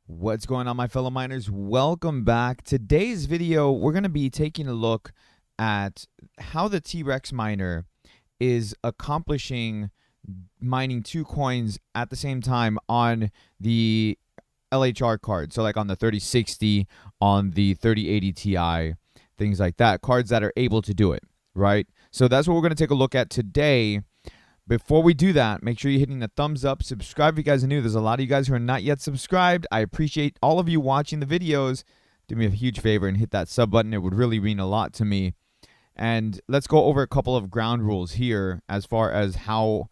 What's going on, my fellow miners? Welcome back. Today's video, we're going to be taking a look at how the Trex miner is accomplishing mining two coins at the same time on the LHR card. So like on the 3060, on the 3080 Ti, things like that. Cards that are able to do it, right? So that's what we're going to take a look at today. Before we do that, make sure you're hitting the thumbs up. Subscribe if you guys are new. There's a lot of you guys who are not yet subscribed. I appreciate all of you watching the videos. Do me a huge favor and hit that sub button. It would really mean a lot to me. And let's go over a couple of ground rules here as far as how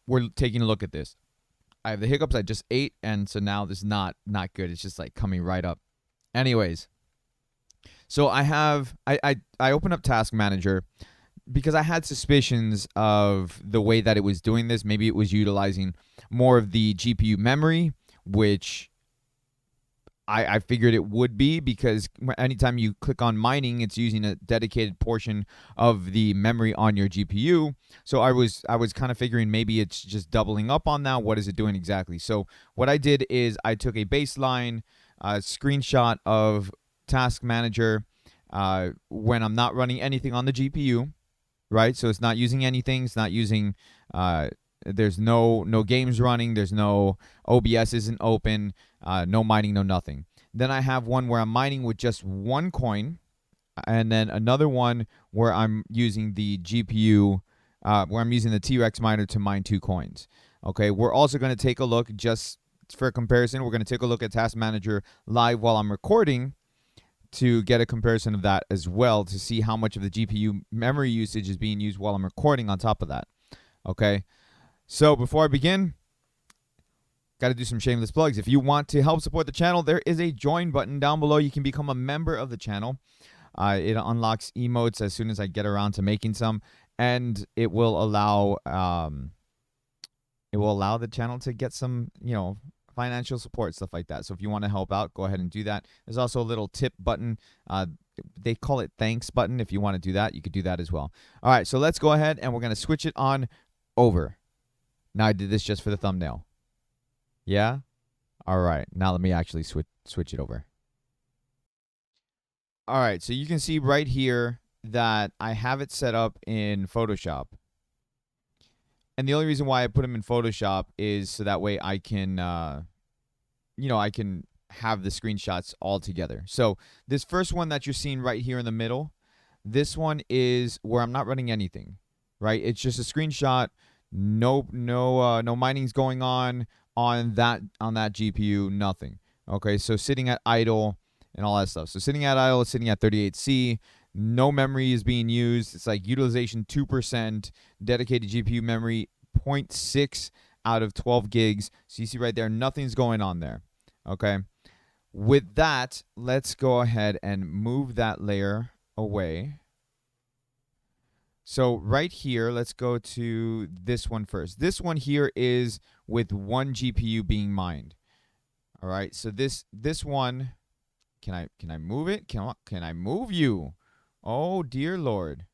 we're taking a look at this. I have the hiccups I just ate, and so now this is not good. It's just like coming right up. Anyways, so I open up Task Manager because I had suspicions of the way that it was doing this. Maybe it was utilizing more of the GPU memory, which I figured it would be, because anytime you click on mining, it's using a dedicated portion of the memory on your GPU. So I was kind of figuring maybe it's just doubling up on that. What is it doing exactly? So what I did is I took a baseline screenshot of Task Manager when I'm not running anything on the GPU. Right, so it's not using anything. It's not using. There's no games running. There's no OBS isn't open. No mining. No nothing. Then I have one where I'm mining with just one coin, and then another one where I'm using the GPU, where I'm using the Trex miner to mine two coins. Okay, we're also going to take a look, just for comparison. We're going to take a look at Task Manager live while I'm recording, to get a comparison of that as well, to see how much of the GPU memory usage is being used while I'm recording on top of that. Okay, so before I begin, got to do some shameless plugs. If you want to help support the channel, there is a join button down below. You can become a member of the channel. It unlocks emotes as soon as I get around to making some, and it will allow the channel to get some, financial support, stuff like that. So if you want to help out, go ahead and do that. There's also a little tip button. They call it thanks button. If you want to do that, you could do that as well. All right, so let's go ahead and we're going to switch it on over. Now I did this just for the thumbnail. Yeah? All right, now let me actually switch it over. All right, so you can see right here that I have it set up in Photoshop. And the only reason why I put them in Photoshop is so that way I can, I can have the screenshots all together. So this first one that you're seeing right here in the middle, this one is where I'm not running anything, right? It's just a screenshot. No mining's going on that GPU, nothing. Okay, so sitting at idle and all that stuff. So sitting at idle, sitting at 38C. No memory is being used. It's like utilization 2%, dedicated GPU memory 0.6 out of 12 gigs. So you see right there, nothing's going on there. Okay. With that, let's go ahead and move that layer away. So right here, let's go to this one first. This one here is with one GPU being mined. All right. So this one, can I move it? Can I move you? Oh, dear Lord.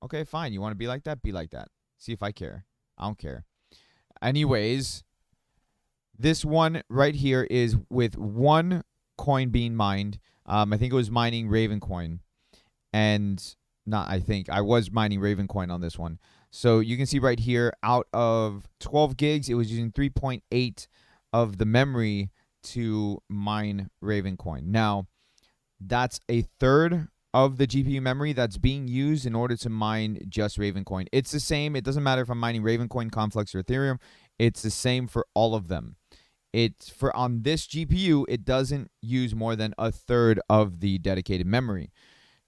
Okay, fine. You want to be like that? Be like that. See if I care. I don't care. Anyways, this one right here is with one coin being mined. I think it was mining ravencoin. And I was mining ravencoin on this one. So you can see right here, out of 12 gigs, it was using 3.8 of the memory to mine ravencoin. Now, that's a third of the GPU memory that's being used in order to mine just ravencoin. It's the same. It doesn't matter if I'm mining ravencoin, conflux, or Ethereum. It's the same for all of them. On this GPU, it doesn't use more than a third of the dedicated memory.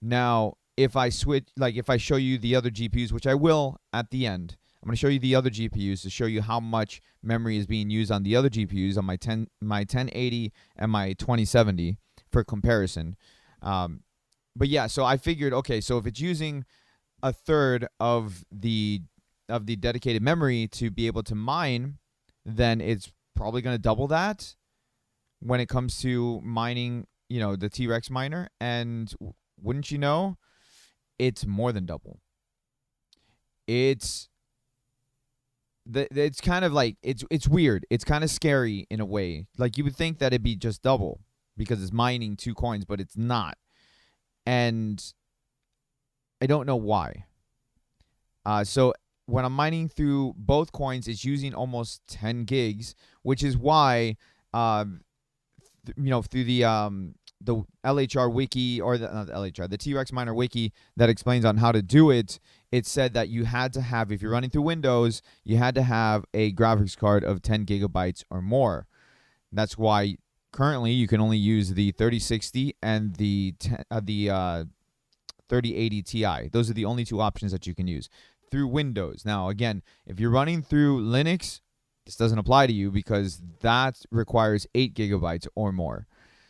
Now, if I show you the other GPUs, which I will at the end, I'm going to show you the other GPUs to show you how much memory is being used on the other GPUs, on my 1080 and my 2070 for comparison. But yeah, so I figured, okay, so if it's using a third of the dedicated memory to be able to mine, then it's probably going to double that when it comes to mining, the Trex miner. And wouldn't you know, it's more than double. It's it's kind of like it's weird. It's kind of scary in a way. Like you would think that it'd be just double because it's mining 2 coins, but it's not. And I don't know why. So when I'm mining through both coins, it's using almost 10 gigs, which is why, through the LHR wiki, or not the LHR, the Trex miner wiki that explains on how to do it, it said that you had to have, if you're running through Windows, you had to have a graphics card of 10 gigabytes or more. That's why currently you can only use the 3060 and the 3080 Ti. Those are the only two options that you can use through Windows. Now, again, if you're running through Linux, this doesn't apply to you because that requires 8 gigabytes or more.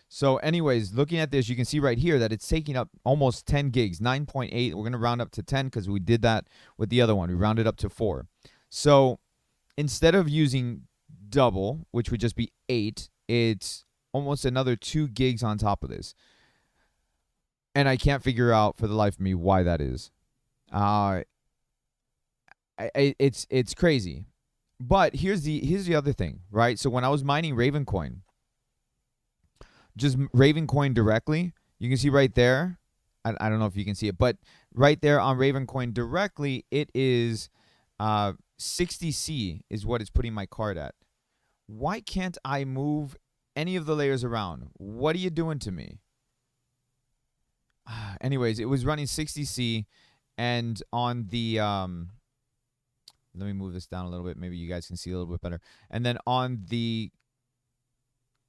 So anyways, looking at this, you can see right here that it's taking up almost 10 gigs, 9.8. We're going to round up to 10 because we did that with the other one. We rounded up to 4. So instead of using double, which would just be 8, it's almost another 2 gigs on top of this. And I can't figure out for the life of me why that is. It's crazy. But here's the other thing, right? So when I was mining ravencoin, just ravencoin directly, you can see right there. I don't know if you can see it, but right there on ravencoin directly, it is 60C is what it's putting my card at. Why can't I move any of the layers around? What are you doing to me? Anyways, it was running 60C, and on the let me move this down a little bit. Maybe you guys can see a little bit better. And then on the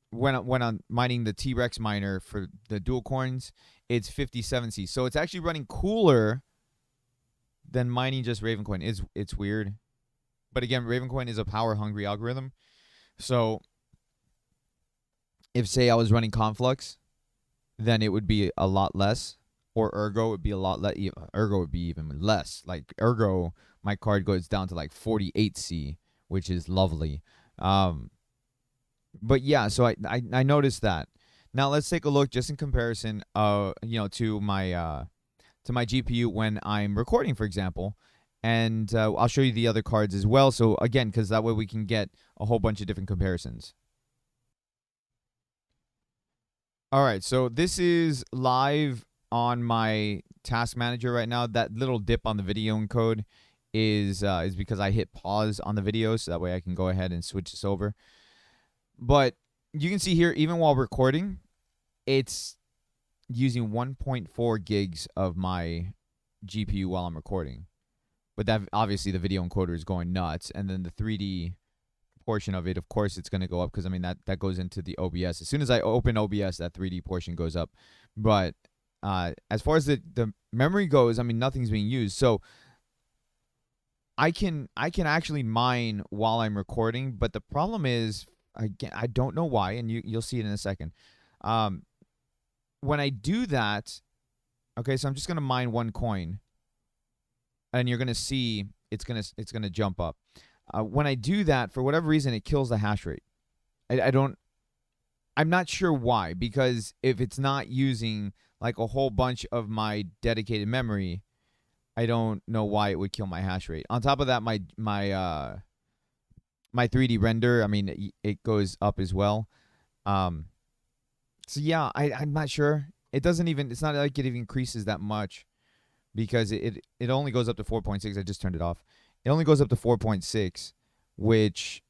when I'm mining the Trex miner for the dual coins, it's 57C. So it's actually running cooler than mining just ravencoin. It's weird, but again, ravencoin is a power hungry algorithm. So if say I was running conflux, then it would be a lot less, or ergo would be a lot less. Ergo would be even less. Like ergo, my card goes down to like 48C, which is lovely. But yeah, so I noticed that. Now let's take a look just in comparison, to my GPU when I'm recording, for example, and I'll show you the other cards as well. So again, because that way we can get a whole bunch of different comparisons. All right, so this is live on my task manager right now. That little dip on the video encode is because I hit pause on the video, so that way I can go ahead and switch this over. But you can see here, even while recording, it's using 1.4 gigs of my GPU while I'm recording. But that obviously the video encoder is going nuts, and then the 3D portion of it, of course, it's going to go up because I mean that goes into the OBS. As soon as I open OBS, that 3D portion goes up. But as far as the memory goes, I mean nothing's being used, so I can actually mine while I'm recording. But the problem is, again, I don't know why, and you'll see it in a second. When I do that, okay, so I'm just gonna mine 1 coin, and you're gonna see it's gonna jump up. When I do that, for whatever reason, it kills the hash rate. I'm not sure why, because if it's not using like a whole bunch of my dedicated memory, I don't know why it would kill my hash rate. On top of that, my 3D render, I mean, it goes up as well. So yeah, I'm not sure. It's not like it even increases that much, because it only goes up to 4.6. I just turned it off. It only goes up to 4.6, which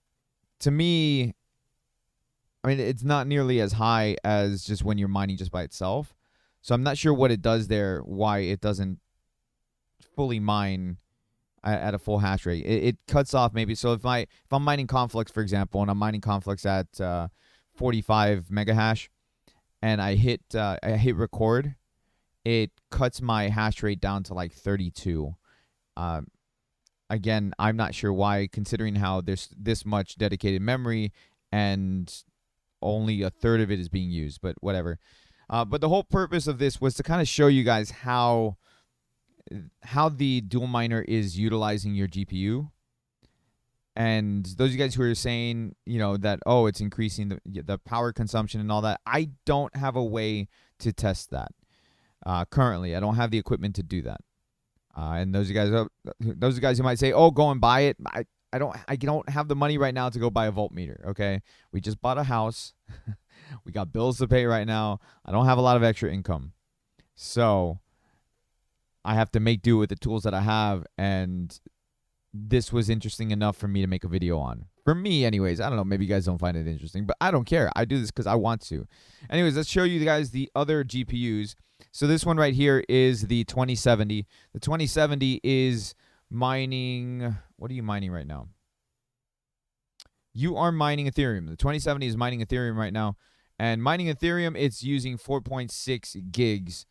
to me, I mean, it's not nearly as high as just when you're mining just by itself. So I'm not sure what it does there, why it doesn't fully mine at a full hash rate. It cuts off maybe. So if I'm mining conflux, for example, and I'm mining conflux at 45 mega hash, and I hit record, it cuts my hash rate down to like 32. Again, I'm not sure why, considering how there's this much dedicated memory and only a third of it is being used, but whatever. But the whole purpose of this was to kind of show you guys how the dual miner is utilizing your GPU. And those of you guys who are saying, that, oh, it's increasing the power consumption and all that, I don't have a way to test that. Currently, I don't have the equipment to do that. And those guys who might say, "Oh, go and buy it," don't have the money right now to go buy a voltmeter. Okay, we just bought a house. We got bills to pay right now. I don't have a lot of extra income, so I have to make do with the tools that I have, and this was interesting enough for me to make a video on. For me, anyways. I don't know. Maybe you guys don't find it interesting, but I don't care. I do this because I want to. Anyways, let's show you guys the other GPUs. So this one right here is the 2070. The 2070 is mining. What are you mining right now? You are mining Ethereum. The 2070 is mining Ethereum right now. And mining Ethereum, it's using 4.6 gigs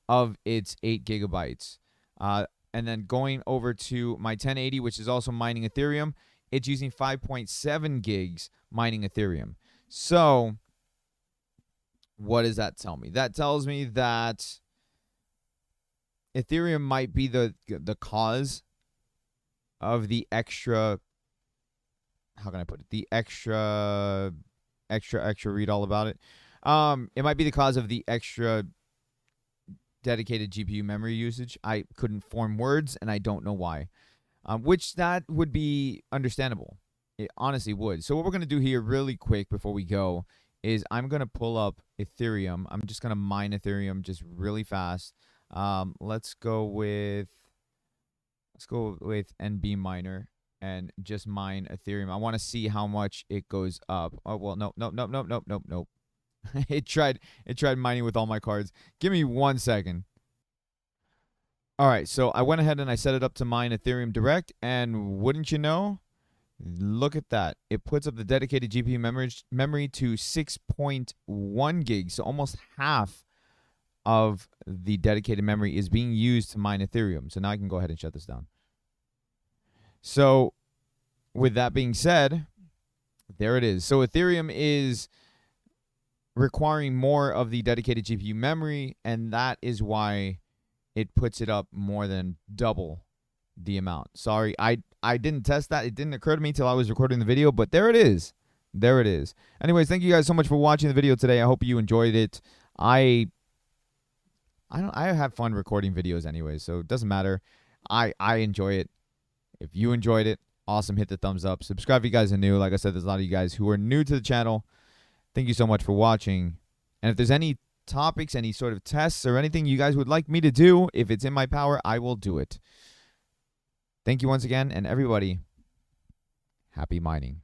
of its 8 gigabytes. And then going over to my 1080, which is also mining Ethereum, it's using 5.7 gigs mining Ethereum. So what does that tell me? That tells me that Ethereum might be the cause of the extra, how can I put it? The extra read all about it. It might be the cause of the extra dedicated GPU memory usage. I couldn't form words, and I don't know why. Which that would be understandable. It honestly would. So what we're going to do here really quick before we go is I'm going to pull up Ethereum. I'm just going to mine Ethereum just really fast. Let's go with NB miner and just mine Ethereum. I want to see how much it goes up. Oh, well, nope. It tried mining with all my cards. Give me 1 second. All right, so I went ahead and I set it up to mine Ethereum Direct, and wouldn't you know, look at that. It puts up the dedicated GPU memory to 6.1 gigs, so almost half of the dedicated memory is being used to mine Ethereum. So now I can go ahead and shut this down. So with that being said, there it is. So Ethereum is requiring more of the dedicated GPU memory, and that is why it puts it up more than double the amount. Sorry, I didn't test that. It didn't occur to me till I was recording the video, but there it is. There it is. Anyways, thank you guys so much for watching the video today. I hope you enjoyed it. I have fun recording videos anyways, so it doesn't matter. I enjoy it. If you enjoyed it, awesome. Hit the thumbs up. Subscribe if you guys are new. Like I said, there's a lot of you guys who are new to the channel. Thank you so much for watching. And if there's any topics, any sort of tests or anything you guys would like me to do, if it's in my power, I will do it. Thank you once again, and everybody, happy mining.